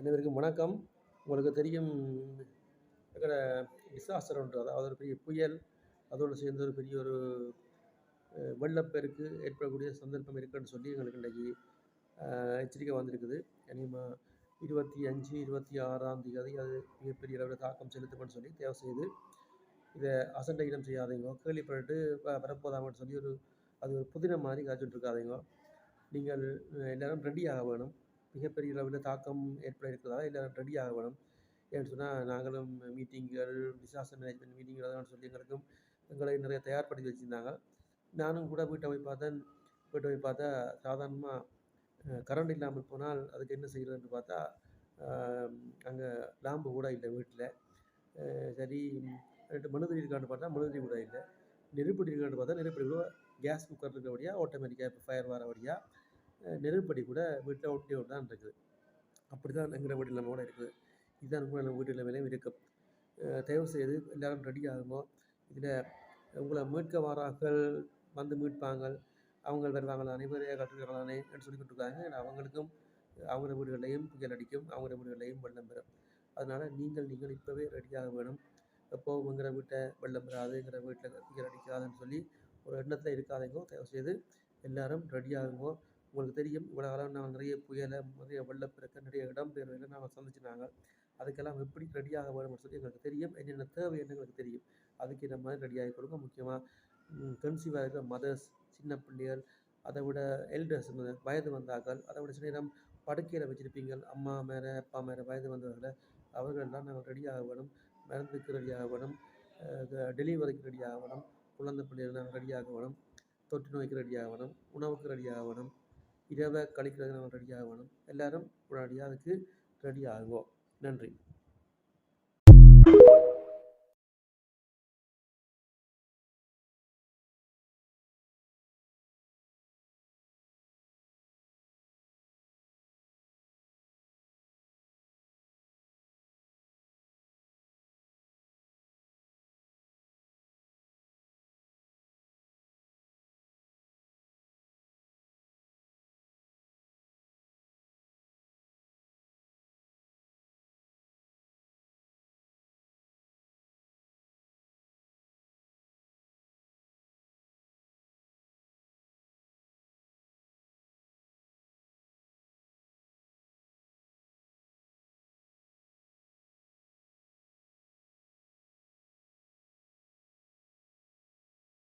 அனைவருக்கும் வணக்கம். உங்களுக்கு தெரியும் எங்கட டிசாஸ்டர் ஒன்று, அதாவது ஒரு பெரிய புயல், அதோடு சேர்ந்து ஒரு பெரிய ஒரு வெள்ளப்பெருக்கு ஏற்படக்கூடிய சந்தர்ப்பம் இருக்குன்னு சொல்லி எங்களுக்கு இன்றைக்கி எச்சரிக்கை வந்திருக்குது. கனிமா 25, 26ஆம் தேதி அது மிகப்பெரிய அளவில் தாக்கம் செலுத்தும்னு சொல்லி தேவை செய்து இதை அசண்டை இடம் செய்யாதீங்க. கேள்விப்பட்டு வரப்போதாங்கன்னு சொல்லி அது ஒரு புதினம் மாதிரி காய்ச்சிட்டு இருக்காதீங்க. நீங்கள் எல்லோரும் ரெடியாக வேணும். மிகப்பெரிய அளவில் தாக்கம் ஏற்பட இருக்கிறதா எல்லோரும் ரெடியாக வேணும். ஏன்னு சொன்னால் நாங்களும் மீட்டிங்கள், டிசாஸ்டர் மேனேஜ்மெண்ட் மீட்டிங்கள் அதெல்லாம் சொல்லி எங்களை நிறைய தயார்படுத்தி வச்சுருந்தாங்க. நானும் கூட வீட்டை போய் பார்த்தா சாதாரணமாக கரண்ட் இல்லாமல் போனால் அதுக்கு என்ன செய்கிறதுன்னு பார்த்தா அங்கே லாம்பு கூட இல்லை வீட்டில். சரி, மெழுகுதிரி இருக்கான்னு பார்த்தா மெழுகுதிரி கூட இல்லை. நெருப்படி இருக்கான்னு பார்த்தா நெருப்படி கூட கேஸ் குக்கர் இருக்கிறபடியாக ஆட்டோமேட்டிக்காக இப்போ ஃபயர் வரபடியாக நெருப்படி கூட வீட்டில் ஒட்டி தான் இருக்குது. அப்படி தான் எங்கள் வீட்டு நிலைமை கூட இருக்குது. இதுதான் கூட நம்ம வீட்டு நிலைமையிலையும் இருக்கும். தயவு செய்து எல்லோரும் ரெடி ஆகுமோ. இதில் உங்களை மீட்க வாராக்கள் வந்து மீட்பாங்க, அவங்க வருவாங்களா, அனைவரையே கற்றுக்கிறானே சொல்லிக்கிட்டு இருக்காங்க. அவங்களுக்கும் அவங்க வீடுகளையும் புயல் அடிக்கும், அவங்க வீடுகளையும் வெள்ளம் பெறும். அதனால் நீங்கள் இப்போவே ரெடியாக வேணும். எப்போங்கிற வீட்டை வெள்ளம் பெறாதுங்கிற வீட்டில் புயல் அடிக்காதுன்னு சொல்லி ஒரு எண்ணத்தில் இருக்காதீங்க. தயவு செய்து எல்லோரும் ரெடியாகுங்கோ. உங்களுக்கு தெரியும், இவ்வளோ காலம் நாங்கள் நிறைய புயலை, நிறைய வெள்ளப்பெருக்க, நிறைய இடம்பெயர்வுகளை நாங்கள் சந்திச்சுனாங்க. அதுக்கெல்லாம் எப்படி ரெடியாக வேணும்னு சொல்லி எங்களுக்கு தெரியும். என்னென்ன தேவை என்று எங்களுக்கு தெரியும். அதுக்கு இந்த மாதிரி ரெடியாகி கொடுங்க. முக்கியமாக கன்சீவாக இருக்கிற மதர்ஸ், சின்ன பிள்ளைகள், அதை விட எல்டர்ஸ், வயது வந்தார்கள், அதை விட சில நேரம் படுக்கையில் வச்சுருப்பீங்க, அம்மா மேலே அப்பா மேலே வயது வந்தவர்களை, அவர்களெல்லாம் நாங்கள் ரெடியாக வேணும். மருந்துக்கு ரெடியாக வேணும், டெலிவரிக்கு ரெடியாக வேணும், குழந்தை பிள்ளைகள் நாங்கள் ரெடியாக வேணும், தொற்று நோய்க்கு ரெடியாக வேணும், உணவுக்கு ரெடியாக வேணும், இரவை கழிக்கிறது நாங்கள் ரெடியாக வேணும். எல்லோரும் உடனடியாக அதுக்கு ரெடி ஆகுவோம். நன்றி.